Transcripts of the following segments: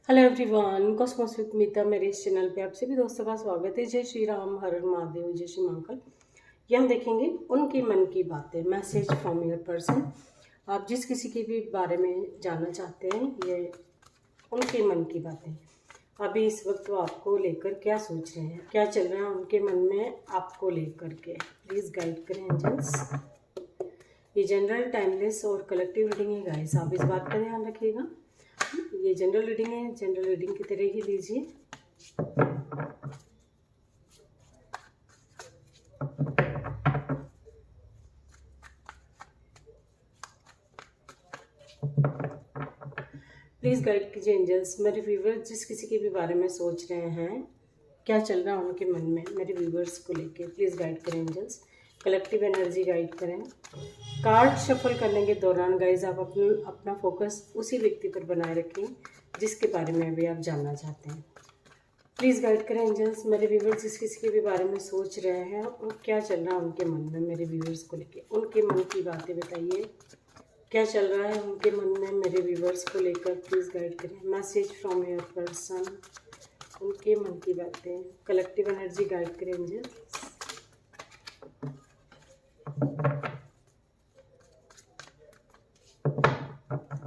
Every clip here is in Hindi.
हेलो एवरीवन, कॉस्मोस विद मीता मेरे इस चैनल पे आप सभी दोस्तों का स्वागत है। जय श्री राम, हर हर महादेव, जय श्री महाकाल। यहाँ देखेंगे उनकी मन की बातें, मैसेज फ्रॉम योर पर्सन। आप जिस किसी के भी बारे में जानना चाहते हैं, ये उनके मन की बातें। अभी इस वक्त वो आपको लेकर क्या सोच रहे हैं, क्या चल रहा है उनके मन में आपको लेकर के। प्लीज़ गाइड करें एंजल्स। ये जनरल, टाइमलेस और कलेक्टिव रीडिंग है गाइस, आप इस बात का ध्यान रखिएगा। ये जनरल रीडिंग है, जनरल रीडिंग की तरह ही लीजिए। प्लीज़ गाइड कीजिए एंजल्स। मेरे व्यूवर्स जिस किसी के भी बारे में सोच रहे हैं, क्या चल रहा है उनके मन में मेरे व्यूवर्स को लेके, प्लीज़ गाइड करें एंजल्स। कलेक्टिव एनर्जी गाइड करें। कार्ड शफल करने के दौरान गाइज आप अपना फोकस उसी व्यक्ति पर बनाए रखें जिसके बारे में अभी आप जानना चाहते हैं। प्लीज़ गाइड करें एंजल्स। मेरे व्यूवर्स जिस किसी के भी बारे में सोच रहे हैं और क्या चल रहा है उनके मन में मेरे व्यूवर्स को लेके, उनके मन की बातें बताइए। क्या चल रहा है उनके मन में मेरे व्यूवर्स को लेकर, प्लीज़ गाइड करें। मैसेज फ्रॉम योर पर्सन, उनके मन की बातें। कलेक्टिव एनर्जी गाइड करें एंजल्स।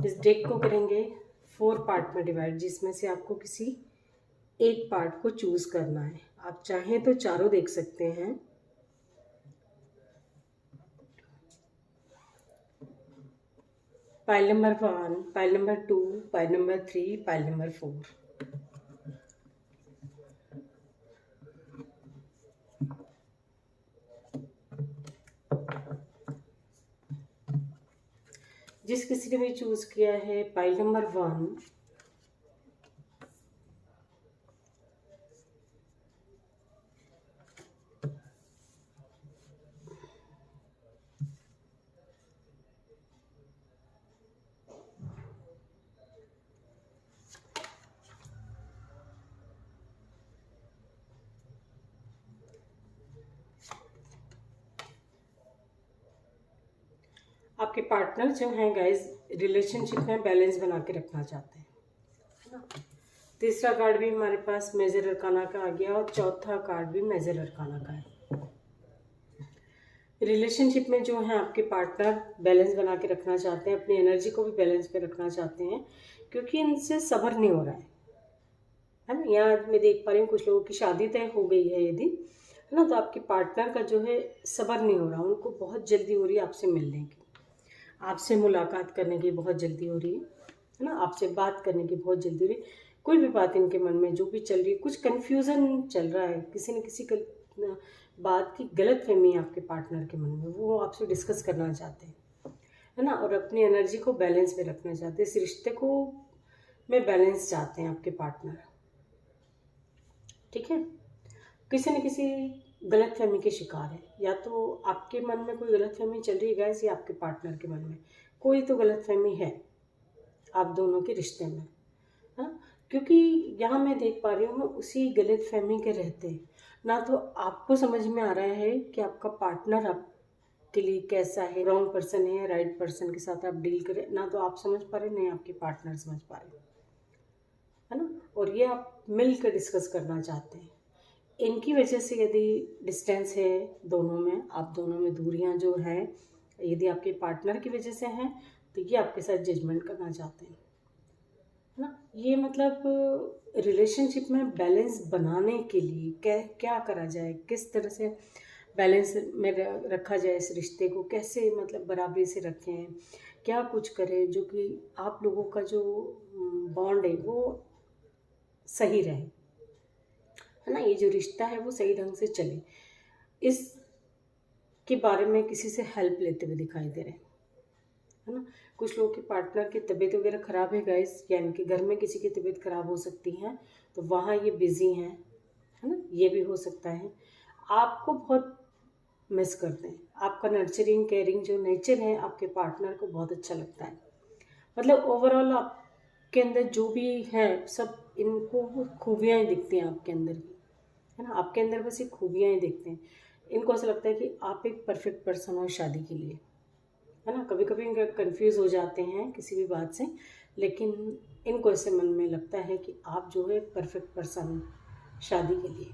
इस डेक को करेंगे 4 पार्ट में डिवाइड, जिसमें से आपको किसी एक पार्ट को चूज करना है। आप चाहें तो चारों देख सकते हैं। Pile number 1, pile number 2, pile number 3, pile number 4। जिस किसी ने भी चूज किया है पाइल नंबर 1, आपके पार्टनर जो हैं गाइस रिलेशनशिप में बैलेंस बना के रखना चाहते हैं, है ना। तीसरा कार्ड भी हमारे पास मेजर अरकाना का आ गया और चौथा कार्ड भी मेजर अरकाना का है। रिलेशनशिप में जो है आपके पार्टनर बैलेंस बना के रखना चाहते हैं, अपनी एनर्जी को भी बैलेंस पे रखना चाहते हैं, क्योंकि इनसे सब्र नहीं हो रहा है ना। यहाँ मैं देख पा रही हूँ कुछ लोगों की शादी तय हो गई है यदि, है ना, तो आपके पार्टनर का जो है सब्र नहीं हो रहा, उनको बहुत जल्दी हो रही है आपसे मिलने की, आपसे मुलाकात करने की बहुत जल्दी हो रही है ना, आपसे बात करने की बहुत जल्दी हो रही है। कोई भी बात इनके मन में जो भी चल रही है, कुछ कन्फ्यूज़न चल रहा है, किसी न किसी बात की गलत फहमी है आपके पार्टनर के मन में, वो आपसे डिस्कस करना चाहते हैं, है ना, और अपनी एनर्जी को बैलेंस में रखना चाहते हैं। इस रिश्ते को में बैलेंस चाहते हैं आपके पार्टनर, ठीक है। किसी न किसी गलत फहमी के शिकार है, या तो आपके मन में कोई गलत फहमी चल रही है गाइस, या आपके पार्टनर के मन में कोई तो गलत फहमी है आप दोनों के रिश्ते में, है ना। क्योंकि यहाँ मैं देख पा रही हूँ उसी गलत फहमी के रहते ना तो आपको समझ में आ रहा है कि आपका पार्टनर आपके लिए कैसा है, रॉन्ग पर्सन है, राइट पर्सन के साथ आप डील करें, ना तो आप समझ पा रहे, नहीं आपके पार्टनर समझ पा रहे, है ना। और ये आप मिलकर डिस्कस करना चाहते हैं। इनकी वजह से यदि डिस्टेंस है दोनों में, आप दोनों में दूरियां जो हैं, यदि आपके पार्टनर की वजह से हैं, तो ये आपके साथ जजमेंट करना चाहते हैं, है ना। ये मतलब रिलेशनशिप में बैलेंस बनाने के लिए क्या क्या करा जाए, किस तरह से बैलेंस में रखा जाए, इस रिश्ते को कैसे मतलब बराबरी से रखें, क्या कुछ करें जो कि आप लोगों का जो बॉन्ड है वो सही रहे, है ना, ये जो रिश्ता है वो सही ढंग से चले। इस के बारे में किसी से हेल्प लेते हुए दिखाई दे रहे हैं, है ना। कुछ लोगों के पार्टनर की तबीयत वगैरह ख़राब है गाइस, या इनके घर में किसी की तबीयत ख़राब हो सकती है, तो वहाँ ये बिज़ी हैं, है ना, ये भी हो सकता है। आपको बहुत मिस करते हैं, आपका नर्चरिंग केयरिंग जो नेचर है आपके पार्टनर को बहुत अच्छा लगता है। मतलब ओवरऑल आपके अंदर जो भी है सब इनको खूबियाँ ही दिखती हैं आपके अंदर की, है ना। आपके अंदर बस ये खूबियाँ ही दिखते हैं, इनको ऐसा लगता है कि आप एक परफेक्ट पर्सन हो शादी के लिए, है ना। कभी कभी इनका कंफ्यूज हो जाते हैं किसी भी बात से, लेकिन इनको ऐसे मन में लगता है कि आप जो है परफेक्ट पर्सन शादी के लिए,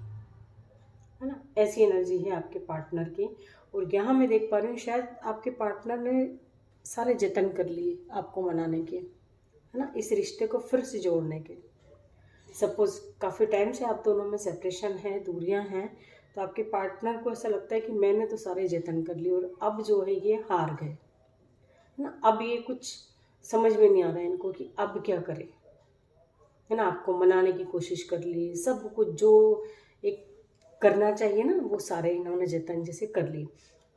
है ना। ऐसी एनर्जी है आपके पार्टनर की। और यहाँ मैं देख पा रही हूँ शायद आपके पार्टनर ने सारे जतन कर लिए आपको मनाने के, है ना, इस रिश्ते को फिर से जोड़ने के। सपोज काफ़ी टाइम से आप दोनों में सेपरेशन है, दूरियां हैं, तो आपके पार्टनर को ऐसा लगता है कि मैंने तो सारे जतन कर लिए और अब जो है ये हार गए, है ना। अब ये कुछ समझ में नहीं आ रहा है इनको कि अब क्या करें, है ना। आपको मनाने की कोशिश कर ली, सब कुछ जो एक करना चाहिए ना वो सारे इन्होंने जतन जैसे कर ली।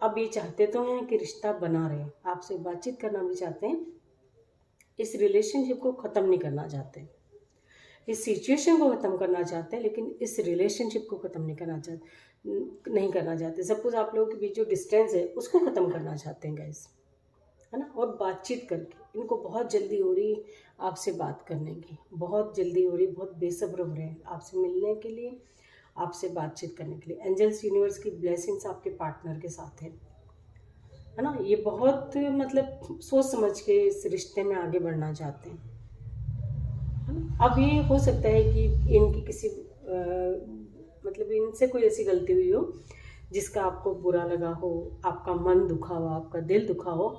अब ये चाहते तो हैं कि रिश्ता बना रहे, आपसे बातचीत करना भी चाहते हैं, इस रिलेशनशिप को ख़त्म नहीं करना चाहते, इस सिचुएशन को ख़त्म करना चाहते हैं, लेकिन इस रिलेशनशिप को ख़त्म नहीं करना चाहते। सपोज आप लोगों के बीच जो डिस्टेंस है उसको ख़त्म करना चाहते हैं गाइस, है ना। और बातचीत करके इनको बहुत जल्दी हो रही आपसे बात करने की, बहुत जल्दी हो रही, बहुत बेसब्र हो रहे हैं आपसे मिलने के लिए, आपसे बातचीत करने के लिए। एंजल्स यूनिवर्स की ब्लेसिंग्स आपके पार्टनर के साथ है ना। ये बहुत मतलब सोच समझ के इस रिश्ते में आगे बढ़ना चाहते हैं, है ना। अब ये हो सकता है कि इनकी किसी मतलब इनसे कोई ऐसी गलती हुई हो जिसका आपको बुरा लगा हो, आपका मन दुखा हो, आपका दिल दुखा हो,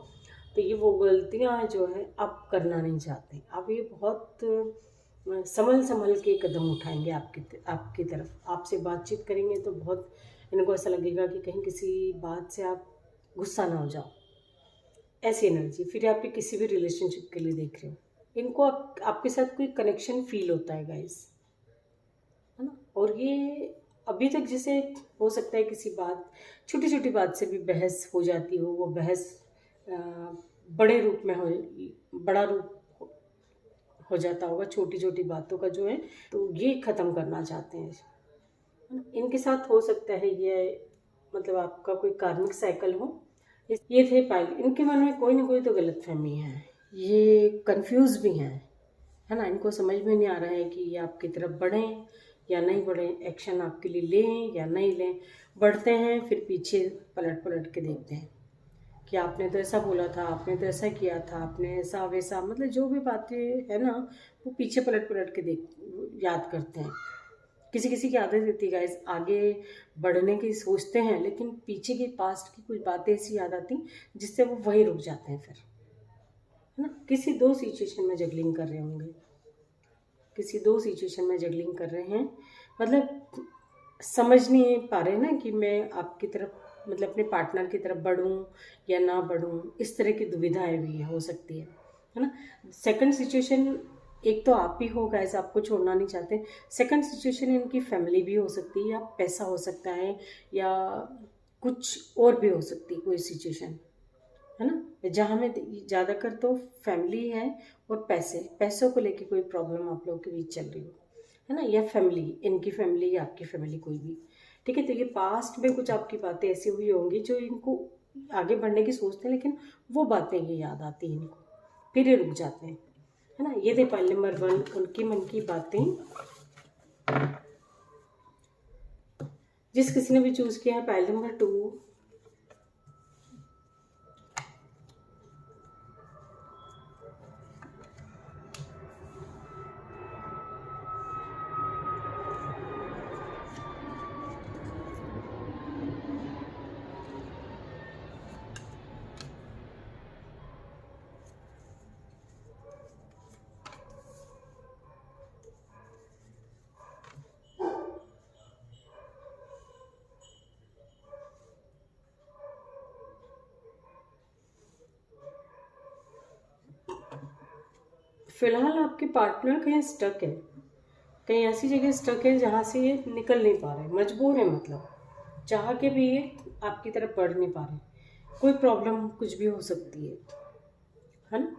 तो ये वो गलतियां जो है अब करना नहीं चाहते। अब ये बहुत संभल संभल के कदम उठाएंगे आपकी तरफ, आपसे बातचीत करेंगे तो बहुत इनको ऐसा लगेगा कि कहीं किसी बात से आप गुस्सा ना हो जाओ, ऐसी एनर्जी। फिर आपके किसी भी रिलेशनशिप के लिए देख रहे हो, इनको आपके साथ कोई कनेक्शन फील होता है गाइस, है ना। और ये अभी तक जैसे हो सकता है किसी बात, छोटी छोटी बात से भी बहस हो जाती हो, वो बहस अ, बड़े रूप में बड़ा रूप हो जाता होगा छोटी छोटी बातों का जो है, तो ये ख़त्म करना चाहते हैं, है ना। इनके साथ हो सकता है ये मतलब आपका कोई कार्मिक साइकिल हो। ये थे पाइल, इनके मन में कोई ना कोई तो गलतफहमी है, ये कंफ्यूज भी हैं, है ना। इनको समझ में नहीं आ रहा है कि ये आपकी तरफ बढ़ें या नहीं बढ़ें, एक्शन आपके लिए लें या नहीं लें। बढ़ते हैं फिर पीछे पलट पलट के देखते हैं कि आपने तो ऐसा बोला था, आपने तो ऐसा किया था, आपने ऐसा वैसा, मतलब जो भी बातें है ना वो पीछे पलट पलट के देख याद करते हैं। किसी किसी की आदत रहती है गाइस, आगे बढ़ने की सोचते हैं लेकिन पीछे की पास्ट की कुछ बातें ऐसी याद आती जिससे वो वहीं रुक जाते हैं फिर, है ना। किसी दो सिचुएशन में जगलिंग कर रहे होंगे, किसी दो सिचुएशन में जगलिंग कर रहे हैं, मतलब समझ नहीं पा रहे ना कि मैं आपकी तरफ मतलब अपने पार्टनर की तरफ बढ़ूं या ना बढ़ूं, इस तरह की दुविधाएं भी हो सकती है ना। सेकंड सिचुएशन, एक तो आप ही हो गाइस, आपको छोड़ना नहीं चाहते। सेकंड सिचुएशन इनकी फैमिली भी हो सकती है, या पैसा हो सकता है, या कुछ और भी हो सकती है कोई सिचुएशन, है ना। जहाँ में ज़्यादातर तो फैमिली है और पैसों को लेके कोई प्रॉब्लम आप लोगों के बीच चल रही हो, है ना, या फैमिली, इनकी फैमिली या आपकी फैमिली कोई भी, ठीक है। तो ये पास्ट में कुछ आपकी बातें ऐसी हुई होंगी जो इनको आगे बढ़ने की सोचते हैं, लेकिन वो बातें ये याद आती हैं इनको, फिर ये रुक जाते हैं, है ना। ये थे पाइल नंबर 1, उनकी मन की बातें। जिस किसी ने भी चूज किया है पाइल नंबर 2, फिलहाल आपके पार्टनर कहीं स्टक है, कहीं ऐसी जगह स्टक है जहाँ से ये निकल नहीं पा रहे, मजबूर है, मतलब चाह के भी ये आपकी तरफ बढ़ नहीं पा रहे। कोई प्रॉब्लम कुछ भी हो सकती है ना,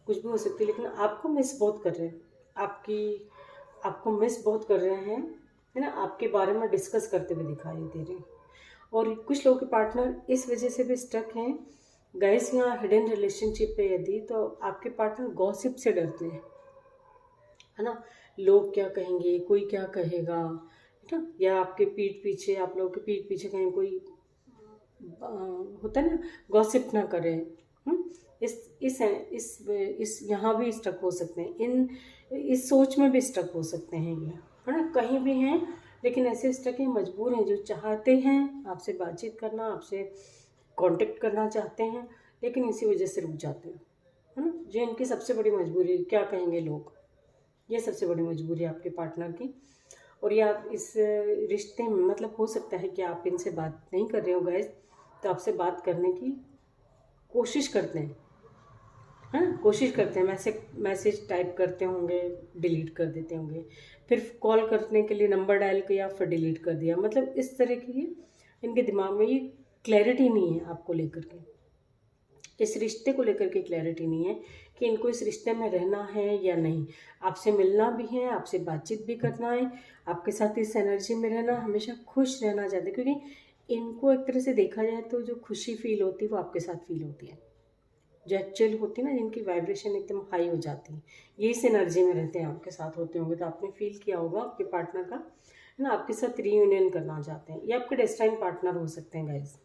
कुछ भी हो सकती है, लेकिन आपको मिस बहुत कर रहे हैं, आपको मिस बहुत कर रहे हैं, है ना। आपके बारे में डिस्कस करते हुए दिखाई दे रहे हैं। और कुछ लोगों के पार्टनर इस वजह से भी स्टक हैं गाइस, यहाँ हिडन रिलेशनशिप पे यदि, तो आपके पार्टनर गॉसिप से डरते हैं, है ना। लोग क्या कहेंगे, कोई क्या कहेगा, है ना, या आपके पीठ पीछे, आप लोगों के पीठ पीछे कहीं कोई होता है ना, गॉसिप ना करें। हम्म, इस यहाँ भी स्टक हो सकते हैं, इस सोच में भी स्टक हो सकते हैं ये, है ना, कहीं भी हैं लेकिन ऐसे स्टक हैं, मजबूर हैं, जो चाहते हैं आपसे बातचीत करना, आपसे कांटेक्ट करना चाहते हैं, लेकिन इसी वजह से रुक जाते हैं, है ना। जो इनकी सबसे बड़ी मजबूरी, क्या कहेंगे लोग, ये सबसे बड़ी मजबूरी है आपके पार्टनर की। और ये आप इस रिश्ते में, मतलब हो सकता है कि आप इनसे बात नहीं कर रहे हो गाइस, तो आपसे बात करने की कोशिश करते हैं, है ना, कोशिश करते हैं, मैसेज टाइप करते होंगे, डिलीट कर देते होंगे, फिर कॉल करने के लिए नंबर डायल किया फिर डिलीट कर दिया, मतलब इस तरह की इनके दिमाग में ये क्लैरिटी नहीं है आपको लेकर के, इस रिश्ते को लेकर के क्लैरिटी नहीं है कि इनको इस रिश्ते में रहना है या नहीं। आपसे मिलना भी है, आपसे बातचीत भी करना है, आपके साथ इस एनर्जी में रहना, हमेशा खुश रहना चाहते हैं, क्योंकि इनको एक तरह से देखा जाए तो जो खुशी फील होती है वो आपके साथ फील होती है, जो एक्चुअल होती है ना, जिनकी वाइब्रेशन एकदम हाई हो जाती है, ये इस एनर्जी में रहते हैं, आपके साथ होते होंगे तो आपने फील किया होगा आपके पार्टनर का, है ना, आपके साथ रीयूनियन करना चाहते हैं। ये आपके डेस्टाइन पार्टनर हो सकते हैं गाइस,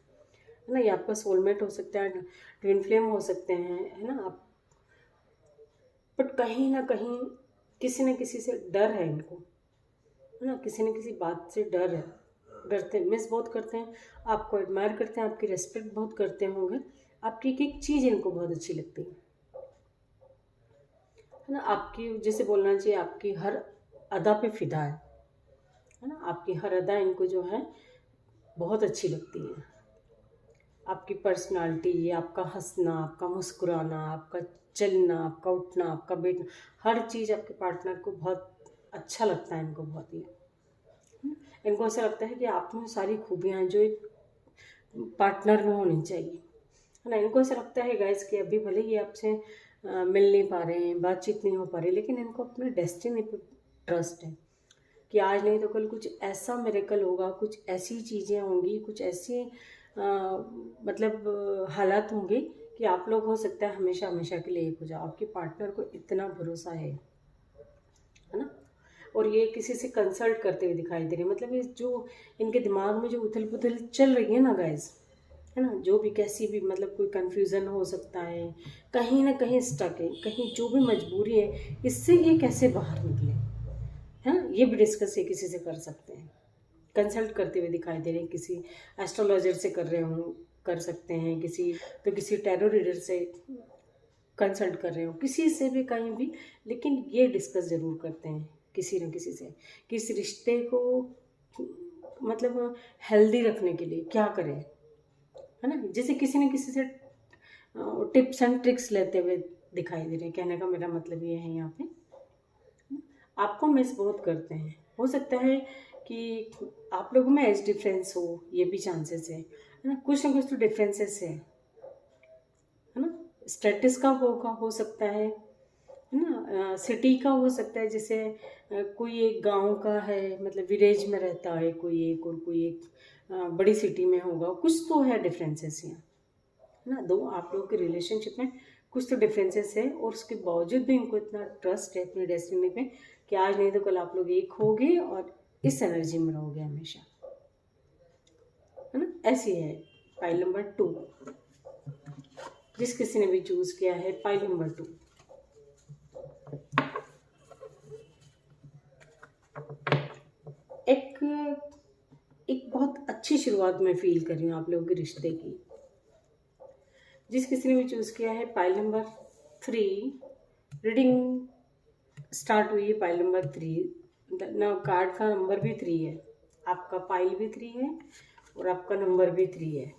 है ना, ये आपका सोलमेट हो सकता है, ट्विन फ्लेम हो सकते हैं, है ना आप, बट कहीं ना कहीं किसी न किसी से डर है इनको, है ना, किसी न किसी बात से डर है, डरते मिस बहुत करते हैं, आपको एडमायर करते हैं, आपकी रेस्पेक्ट बहुत करते होंगे, आपकी एक एक चीज़ इनको बहुत अच्छी लगती है ना, आपकी जैसे बोलना चाहिए आपकी हर अदा पे फिदा है ना, आपकी हर अदा इनको जो है बहुत अच्छी लगती है, आपकी पर्सनालिटी, आपका हंसना, आपका मुस्कुराना, आपका चलना, आपका उठना, आपका बैठना, हर चीज़ आपके पार्टनर को बहुत अच्छा लगता है, इनको बहुत ही, इनको ऐसा लगता है कि आप में सारी खूबियाँ हैं जो एक पार्टनर में होनी चाहिए, है ना। इनको ऐसा लगता है गाइस कि अभी भले ही आपसे मिल नहीं पा रहे हैं, बातचीत नहीं हो पा रही, लेकिन इनको अपने डेस्टिनी पे ट्रस्ट है कि आज नहीं तो कल कुछ ऐसा मिरेकल होगा, कुछ ऐसी चीज़ें होंगी, कुछ ऐसी मतलब हालात होंगे कि आप लोग हो सकता है हमेशा हमेशा के लिए एक हो जाओ, आपके पार्टनर को इतना भरोसा है ना। और ये किसी से कंसल्ट करते हुए दिखाई दे रहे हैं, मतलब ये जो इनके दिमाग में जो उथल पुथल चल रही है ना गाइस, है ना, जो भी कैसी भी, मतलब कोई कंफ्यूजन हो सकता है, कहीं ना कहीं स्टक है, कहीं जो भी मजबूरी है, इससे ये कैसे बाहर निकले, है ना, ये भी डिस्कस ये किसी से कर सकते हैं, कंसल्ट करते हुए दिखाई दे रहे हैं, किसी एस्ट्रोलॉजर से कर रहे हों, कर सकते हैं, किसी टैरो रीडर से कंसल्ट कर रहे हो, किसी से भी कहीं भी, लेकिन ये डिस्कस ज़रूर करते हैं किसी न किसी से कि इस रिश्ते को मतलब हेल्दी रखने के लिए क्या करें, है ना, जैसे किसी न किसी से टिप्स एंड ट्रिक्स लेते हुए दिखाई दे रहे हैं। कहने का मेरा मतलब ये है, यहाँ पे आपको मिस बहुत करते हैं, हो सकता है कि आप लोगों में एज डिफरेंस हो, ये भी चांसेस है ना, कुछ ना कुछ तो डिफरेंसेस है ना, स्टेटस का होगा, हो सकता है ना, सिटी का हो सकता है, जैसे कोई एक गांव का है, मतलब विलेज में रहता है कोई एक, और कोई एक बड़ी सिटी में होगा, कुछ तो है डिफरेंसेस यहाँ, है ना, दो आप लोगों के रिलेशनशिप में कुछ तो डिफरेंसेस है, और उसके बावजूद भी इनको इतना ट्रस्ट है अपनी डेस्टिनी पे कि आज नहीं तो कल आप लोग एक होगे और इस एनर्जी में रहोगे हमेशा, है ना, ऐसी है। पाइल नंबर 2, जिस किसी ने भी चूज किया है पाइल नंबर 2, एक एक बहुत अच्छी शुरुआत मैं फील कर रही हूँ आप लोगों के रिश्ते की। जिस किसी ने भी चूज किया है पाइल नंबर 3, रीडिंग स्टार्ट हुई है पाइल नंबर 3 ना, कार्ड का नंबर भी 3 है, आपका पाइल भी 3 है और आपका नंबर भी 3 है।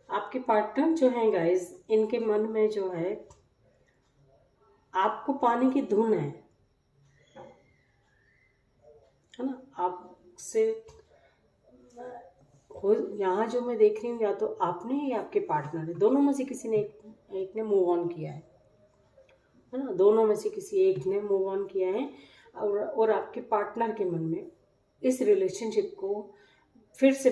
आपके पार्टनर जो हैं गाइस, इनके मन में जो है आपको पाने की धुन है ना, आपसे हो यहाँ जो मैं देख रही हूँ, या तो आपने या आपके पार्टनर है, दोनों में से किसी ने एक ने मूव ऑन किया है ना, दोनों में से किसी एक ने मूव ऑन किया है। और आपके पार्टनर के मन में इस रिलेशनशिप को फिर से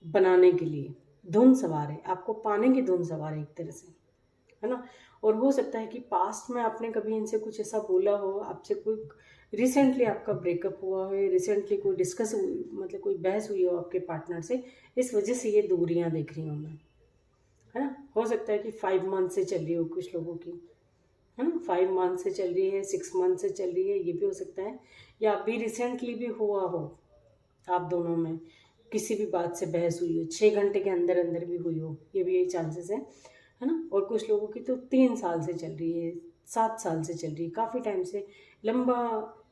बनाने के लिए धुन सवार है, आपको पाने की धुन सवार है एक तरह से, है ना। और हो सकता है कि पास्ट में आपने कभी इनसे कुछ ऐसा बोला हो, आपसे कोई रिसेंटली आपका ब्रेकअप हुआ हो, रिसेंटली कोई डिस्कस हुई, मतलब कोई बहस हुई हो आपके पार्टनर से, इस वजह से ये दूरियां देख रही हूँ मैं, है ना। हो सकता है कि 5 मंथ से चल रही हो कुछ लोगों की, है ना, 5 मंथ से चल रही है, 6 मंथ से चल रही है, ये भी हो सकता है। या अभी रिसेंटली भी हुआ हो आप दोनों में, किसी भी बात से बहस हुई हो, 6 घंटे के अंदर अंदर भी हुई हो, ये भी यही चांसेस है ना। और कुछ लोगों की तो 3 साल से चल रही है, 7 साल से चल रही है, काफ़ी टाइम से, लंबा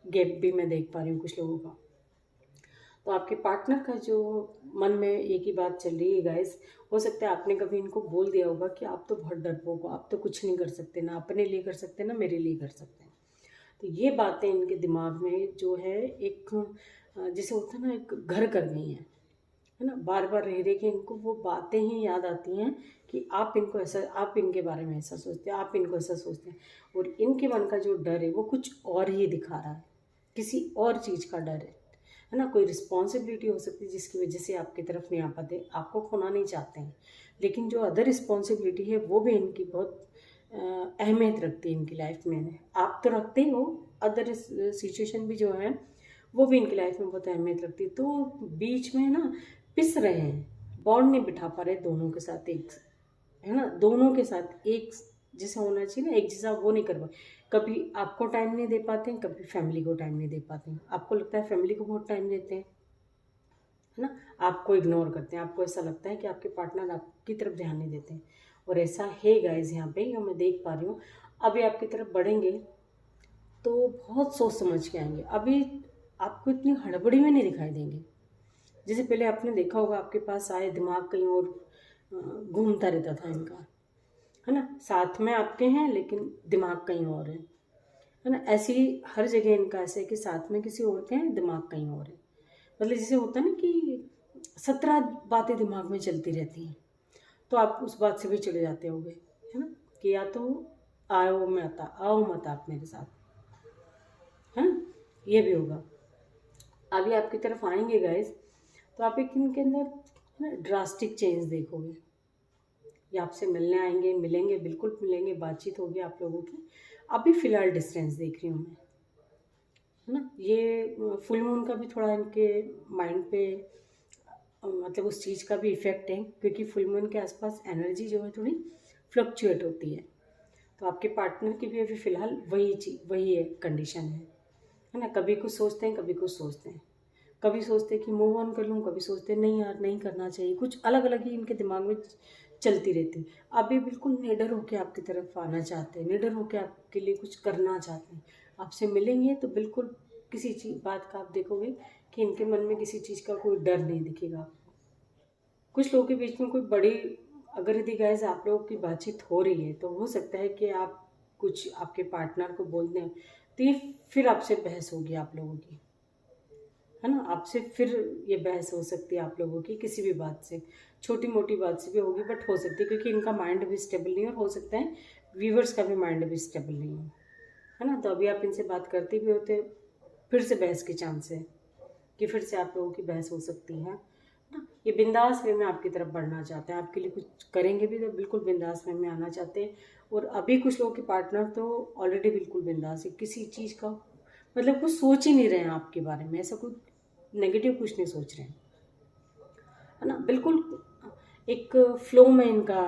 गैप भी मैं देख पा रही हूँ कुछ लोगों का। तो आपके पार्टनर का जो मन में एक ही बात चल रही है गाइस, हो सकता है आपने कभी इनको बोल दिया होगा कि आप तो बहुत डरपोक हो, आप तो कुछ नहीं कर सकते, ना अपने लिए कर सकते ना मेरे लिए कर सकते हैं। तो ये बातें इनके दिमाग में जो है एक जैसे होता है ना, एक घर कर गई हैं, है ना। बार बार रह रहे कि इनको वो बातें ही याद आती हैं कि आप इनको ऐसा, आप इनके बारे में ऐसा सोचते हैं, आप इनको ऐसा सोचते हैं। और इनके मन का जो डर है वो कुछ और ही दिखा रहा है, किसी और चीज़ का डर है ना। कोई रिस्पॉन्सिबिलिटी हो सकती है जिसकी वजह से आपकी तरफ नहीं आ पाते, आपको खोना नहीं चाहते हैं, लेकिन जो अदर रिस्पॉन्सिबिलिटी है वो भी इनकी बहुत अहमियत रखती है इनकी लाइफ में। आप तो रखते ही हो, अदर सिचुएशन भी जो है वो भी इनकी लाइफ में बहुत अहमियत रखती है। तो बीच में ना पिस रहे हैं, बॉन्ड नहीं बिठा पा रहे दोनों के साथ एक, है ना, दोनों के साथ एक जैसा होना चाहिए ना, एक जैसा वो नहीं कर पाते। कभी आपको टाइम नहीं दे पाते हैं, कभी फैमिली को टाइम नहीं दे पाते हैं। आपको लगता है फैमिली को बहुत टाइम देते हैं, है ना, आपको इग्नोर करते हैं। आपको ऐसा लगता है कि आपके पार्टनर आपकी तरफ ध्यान नहीं देते हैं। और ऐसा है गाइस, यहाँ पे जो मैं देख पा रही हूँ, अभी आपकी तरफ बढ़ेंगे तो बहुत सोच समझ के आएंगे। अभी आपको इतनी हड़बड़ी में नहीं दिखाई देंगे। जैसे पहले आपने देखा होगा, आपके पास आए, दिमाग कहीं और घूमता रहता था इनका, है ना। साथ में आपके हैं लेकिन दिमाग कहीं और है ना। ऐसी हर जगह इनका ऐसे है कि साथ में किसी और के हैं, दिमाग कहीं और है। मतलब जैसे होता है ना कि 17 बातें दिमाग में चलती रहती हैं, तो आप उस बात से भी चले जाते होगे, है ना, कि या तो आओ मत आप मेरे साथ, है ना, ये भी होगा। अभी आपकी तरफ आएंगे गाइस, तो आप एक इनके अंदर है ना ड्रास्टिक चेंज देखोगे। ये आपसे मिलने आएंगे, मिलेंगे, बिल्कुल मिलेंगे, बातचीत होगी आप लोगों की। अभी फ़िलहाल डिस्टेंस देख रही हूँ मैं, है ना। ये फुल मून का भी थोड़ा इनके माइंड पे मतलब उस चीज़ का भी इफ़ेक्ट है, क्योंकि फुल मून के आसपास एनर्जी जो है थोड़ी फ्लक्चुएट होती है। तो आपके पार्टनर की भी अभी फ़िलहाल वही है, कंडीशन है ना। कभी कुछ सोचते हैं, कभी कुछ सोचते हैं, कभी सोचते हैं कि मूव ऑन कर लूँ, कभी सोचते हैं नहीं यार नहीं करना चाहिए, कुछ अलग अलग ही इनके दिमाग में चलती रहती है। आप भी बिल्कुल निडर होकर आपकी तरफ आना चाहते हैं, निडर होकर आपके लिए कुछ करना चाहते हैं। आपसे मिलेंगे तो बिल्कुल किसी चीज़ बात का आप देखोगे कि इनके मन में किसी चीज़ का कोई डर नहीं दिखेगा आपको। कुछ लोगों के बीच में कोई बड़ी, अगर यदि गाइस आप लोगों की बातचीत हो रही है, तो हो सकता है कि आप कुछ आपके पार्टनर को बोल दें, तो ये फिर आपसे बहस होगी आप लोगों की, है ना। आपसे फिर ये बहस हो सकती है आप लोगों की किसी भी बात से, छोटी मोटी बात से भी होगी, बट हो सकती है, क्योंकि इनका माइंड भी स्टेबल नहीं है, और हो सकता है व्यूवर्स का भी माइंड भी स्टेबल नहीं है ना। तो अभी आप इनसे बात करते भी होते, फिर से बहस के चांस है कि फिर से आप लोगों की बहस हो सकती है ना। ये बिंदास वे में आपकी तरफ बढ़ना चाहते हैं, आपके लिए कुछ करेंगे भी तो बिल्कुल बिंदास वे में आना चाहते हैं। और अभी कुछ लोगों के पार्टनर तो ऑलरेडी बिल्कुल बिंदास है, किसी चीज़ का मतलब कुछ सोच ही नहीं रहे हैं आपके बारे में, ऐसा कुछ नेगेटिव कुछ नहीं सोच रहे हैं, है ना। बिल्कुल एक फ्लो में इनका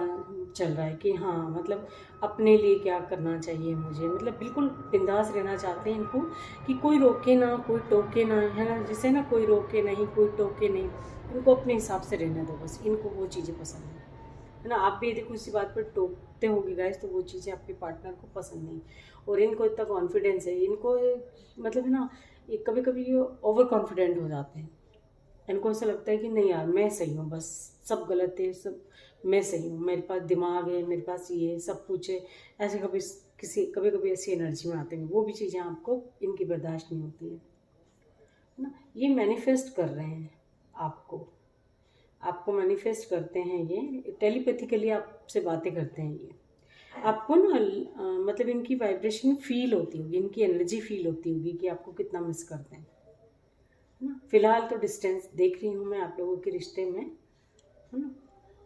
चल रहा है कि हाँ मतलब अपने लिए क्या करना चाहिए मुझे, मतलब बिल्कुल बिंदास रहना चाहते हैं इनको, कि कोई रोके ना, कोई टोके ना, है ना। जैसे ना कोई रोके नहीं, कोई टोके नहीं, इनको अपने हिसाब से रहने दो बस, इनको वो चीज़ें पसंद है ना। आप भी यदि किसी बात पर टोकते होगे गाइस, तो वो चीज़ें आपके पार्टनर को पसंद नहीं। और इनको इतना कॉन्फिडेंस है, इनको मतलब है ना, ये कभी कभी ये ओवर कॉन्फिडेंट हो जाते हैं। इनको ऐसा लगता है कि नहीं यार मैं सही हूँ, बस सब गलत है, सब मैं सही हूँ, मेरे पास दिमाग है, मेरे पास ये है, सब कुछ है। ऐसे कभी कभी ऐसी एनर्जी में आते हैं, वो भी चीज़ें आपको इनकी बर्दाश्त नहीं होती है ना। ये मैनिफेस्ट कर रहे हैं आपको, आपको मैनिफेस्ट करते हैं, ये टेलीपैथिकली आपसे बातें करते हैं ये। आपको ना मतलब इनकी वाइब्रेशन फील होती होगी, इनकी एनर्जी फील होती होगी कि आपको कितना मिस करते हैं, है ना। फिलहाल तो डिस्टेंस देख रही हूँ मैं आप लोगों के रिश्ते में, है ना।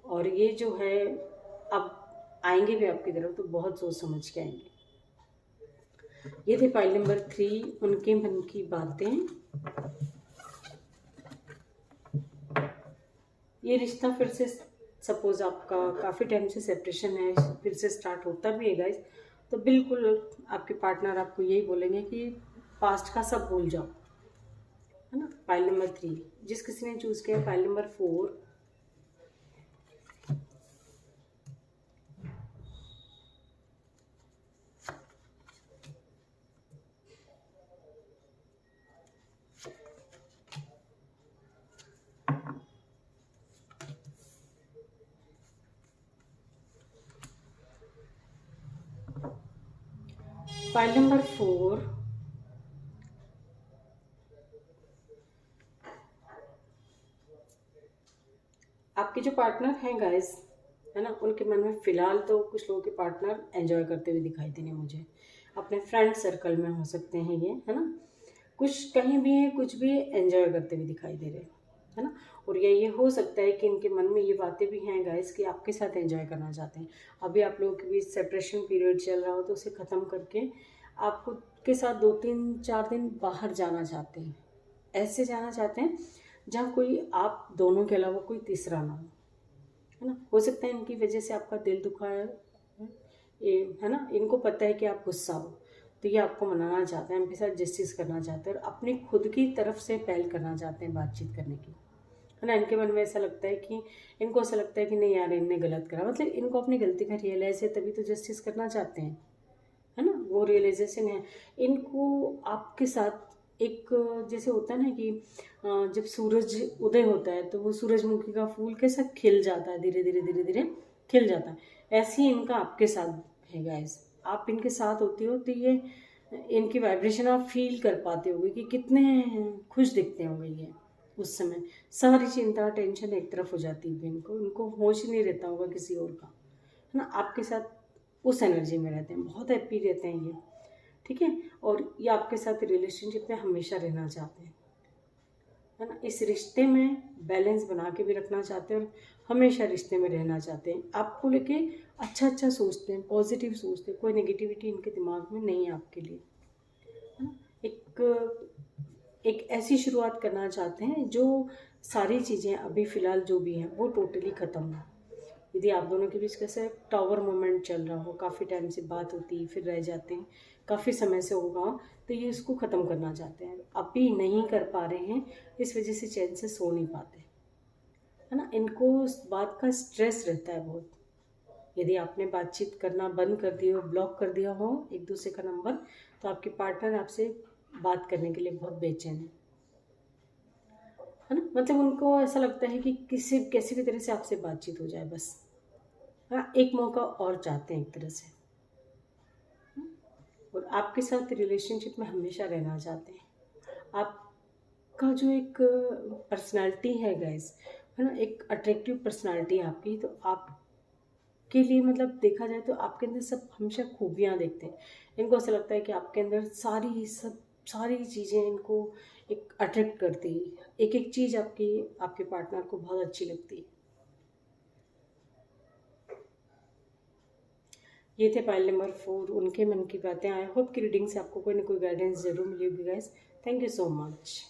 और ये जो है अब आएंगे भी आपकी तरफ तो बहुत सोच समझ के आएंगे। ये थे फाइल नंबर 3, उनके मन की बातें। ये रिश्ता फिर से सपोज आपका काफ़ी टाइम से सेपरेशन है, फिर से स्टार्ट होता भी है गाइस, तो बिल्कुल आपके पार्टनर आपको यही बोलेंगे कि पास्ट का सब भूल जाओ, है ना। फाइल नंबर 3 जिस किसी ने चूज किया। फाइल नंबर 4, फाइल नंबर 4 आपके जो पार्टनर हैं गाइस, है ना, उनके मन में फ़िलहाल तो कुछ लोगों के पार्टनर एंजॉय करते हुए दिखाई दे रहे हैं मुझे। अपने फ्रेंड सर्कल में हो सकते हैं ये, है ना। कुछ कहीं भी है, कुछ भी एंजॉय करते हुए दिखाई दे रहे हैं, है ना। और ये हो सकता है कि इनके मन में ये बातें भी हैं गाइस कि आपके साथ एंजॉय करना चाहते हैं। अभी आप लोगों के बीच सेपरेशन पीरियड चल रहा हो तो उसे ख़त्म करके आपको के साथ 2-3-4 दिन बाहर जाना चाहते हैं। ऐसे जाना चाहते हैं जहाँ कोई आप दोनों के अलावा कोई तीसरा ना हो, है ना। हो सकता है इनकी वजह से आपका दिल दुखा है ये, है ना। इनको पता है कि आप गुस्सा हो तो ये आपको मनाना चाहते हैं, आपके साथ जस्टिस करना चाहते हैं और अपनी खुद की तरफ से पहल करना चाहते हैं बातचीत करने की, है ना। इनके मन में ऐसा लगता है कि इनको ऐसा लगता है कि नहीं यार इनने गलत करा, मतलब इनको अपनी गलती का रियलाइज है तभी तो जस्टिस करना चाहते हैं, है ना। वो रियलाइजेशन है इनको आपके साथ। एक जैसे होता है ना कि जब सूरज उदय होता है तो वो सूरजमुखी का फूल कैसा खिल जाता है, धीरे धीरे धीरे धीरे खिल जाता है, ऐसे ही इनका आपके साथ है गाइस। आप इनके साथ होती हो तो ये इनकी वाइब्रेशन आप फील कर पाते होगे कि कितने खुश दिखते होंगे ये उस समय। सारी चिंता टेंशन एक तरफ हो जाती है इनको होश ही नहीं रहता होगा किसी और का, है ना। आपके साथ उस एनर्जी में रहते हैं, बहुत हैप्पी रहते हैं ये, ठीक है। और ये आपके साथ रिलेशनशिप में हमेशा रहना चाहते हैं, है ना। इस रिश्ते में बैलेंस बना के भी रखना चाहते हैं और हमेशा रिश्ते में रहना चाहते हैं। आपको लेके अच्छा सोचते हैं, पॉजिटिव सोचते हैं, कोई नेगेटिविटी इनके दिमाग में नहीं है आपके लिए, है ना। एक ऐसी शुरुआत करना चाहते हैं जो सारी चीज़ें अभी फ़िलहाल जो भी हैं वो टोटली ख़त्म हो। यदि आप दोनों के बीच कैसे टावर मोमेंट चल रहा हो, काफ़ी टाइम से बात होती फिर रह जाते हैं, काफ़ी समय से होगा, तो ये इसको ख़त्म करना चाहते हैं। अभी नहीं कर पा रहे हैं, इस वजह से चैन से सो नहीं पाते, है ना। इनको उस बात का स्ट्रेस रहता है बहुत। यदि आपने बातचीत करना बंद कर दिया हो, ब्लॉक कर दिया हो एक दूसरे का नंबर, तो आपके पार्टनर आपसे बात करने के लिए बहुत बेचैन है ना। मतलब उनको ऐसा लगता है कि कैसी भी तरह से आपसे बातचीत हो जाए बस, हाँ एक मौका और चाहते हैं एक तरह से, और आपके साथ रिलेशनशिप में हमेशा रहना चाहते हैं। आपका जो एक पर्सनालिटी है गाइस, है ना, एक अट्रैक्टिव पर्सनालिटी है आपकी, तो आपके लिए मतलब देखा जाए तो आपके अंदर सब हमेशा खूबियाँ देखते हैं। इनको ऐसा लगता है कि आपके अंदर सारी चीज़ें इनको एक अट्रैक्ट करती है। एक एक चीज़ आपके पार्टनर को बहुत अच्छी लगती है। ये थे फाइल नंबर 4, उनके मन की बातें। आई होप कि रीडिंग से आपको कोई ना कोई गाइडेंस जरूर मिलेगी guys. Thank you so much.